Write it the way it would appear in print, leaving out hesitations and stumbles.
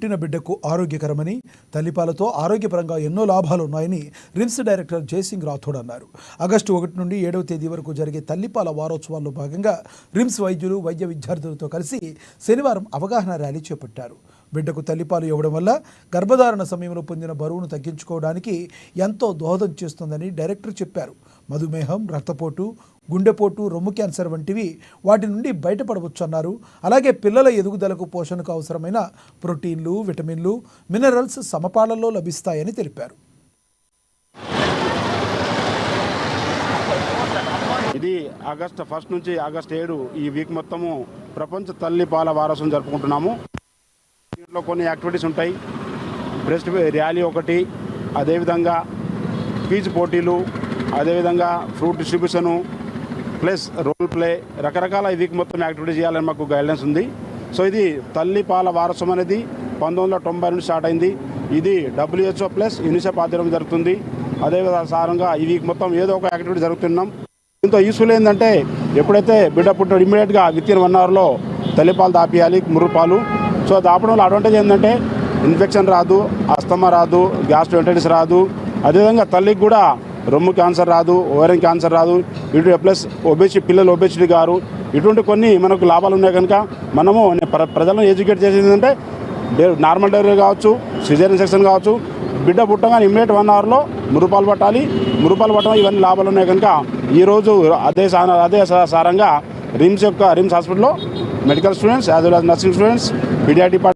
పుట్టిన బిడ్డకు ఆరోగ్యకరమని, తల్లిపాలతో ఆరోగ్యపరంగా ఎన్నో లాభాలు ఉన్నాయని రిమ్స్ డైరెక్టర్ జయసింగ్ రాథోడ్ అన్నారు. ఆగస్టు 1 నుండి 7వ తేదీ వరకు జరిగే తల్లిపాల వారోత్సవాల్లో భాగంగా రిమ్స్ వైద్యులు, వైద్య విద్యార్థులతో కలిసి శనివారం అవగాహన ర్యాలీ చేపట్టారు. బిడ్డకు తల్లిపాలు ఇవ్వడం వల్ల గర్భధారణ సమయంలో పొందిన బరువును తగ్గించుకోవడానికి ఎంతో దోహదం చేస్తుందని డైరెక్టర్ చెప్పారు. మధుమేహం, రక్తపోటు, గుండెపోటు, రొమ్ము క్యాన్సర్ వంటివి వాటి నుండి బయటపడవచ్చన్నారు. అలాగే పిల్లల ఎదుగుదలకు, పోషణకు అవసరమైన ప్రోటీన్లు, విటమిన్లు, మినరల్స్ సమపాళ్లలో లభిస్తాయని తెలిపారు. ఇది ఆగస్టు 1 నుంచి ఆగస్టు 7 ఈ వీక్ మొత్తము ప్రపంచ తల్లి పాల వారోత్సవం జరుపుకుంటున్నాము. దీంట్లో కొన్ని యాక్టివిటీస్ ఉంటాయి. బ్రెస్ట్ ర్యాలీ ఒకటి, అదేవిధంగా క్విజ్ పోటీలు, అదేవిధంగా fruit distribution, plus role play, రకరకాల ఈ వీక్ మొత్తం యాక్టివిటీ చేయాలని మాకు గైడ్లైన్స్ ఉంది. సో ఇది తల్లి పాల వారోత్సవం అనేది 1990 నుండి స్టార్ట్ అయింది. ఇది WHO ప్లస్ యూనిసెఫ్ ఆధ్వర్యంలో జరుగుతుంది. అదేవిధంగా ఈ వీక్ మొత్తం ఏదో ఒక యాక్టివిటీ జరుగుతున్నాం. దీంతో యూస్ఫుల్ ఏంటంటే ఎప్పుడైతే బిడ్డ పుట్టిన ఇమ్మీడియట్గా విత్ ఇన్ 1 అవర్లో తల్లిపాలు దాపియాలి, మురుపాలు. సో దాపడం వల్ల అడ్వాంటేజ్ ఏంటంటే ఇన్ఫెక్షన్ రాదు, అస్తమా రాదు, గ్యాస్ట్రోఎంటరైటిస్ రాదు. అదేవిధంగా తల్లికి కూడా రొమ్ము క్యాన్సర్ రాదు, ఓవరియన్ క్యాన్సర్ రాదు. ఇటు ప్లస్ పిల్లలు ఒబేసిటీ గారు, ఇటువంటి కొన్ని మనకు లాభాలు ఉన్నాయి. కనుక మనము ప్రజలను ఎడ్యుకేట్ చేసేది ఏంటంటే నార్మల్ డెలివరీ కావచ్చు, సిజేరియన్ సెక్షన్ కావచ్చు, బిడ్డ పుట్టగానే ఇమ్మీడియట్ 1 అవర్లో మురుపాలు పట్టాలి. మురుపాలు పట్టడం ఇవన్నీ లాభాలు ఉన్నాయి. కనుక ఈరోజు అదే సారంగా రిమ్స్ హాస్పిటల్లో medical students as well as nursing students, paediatric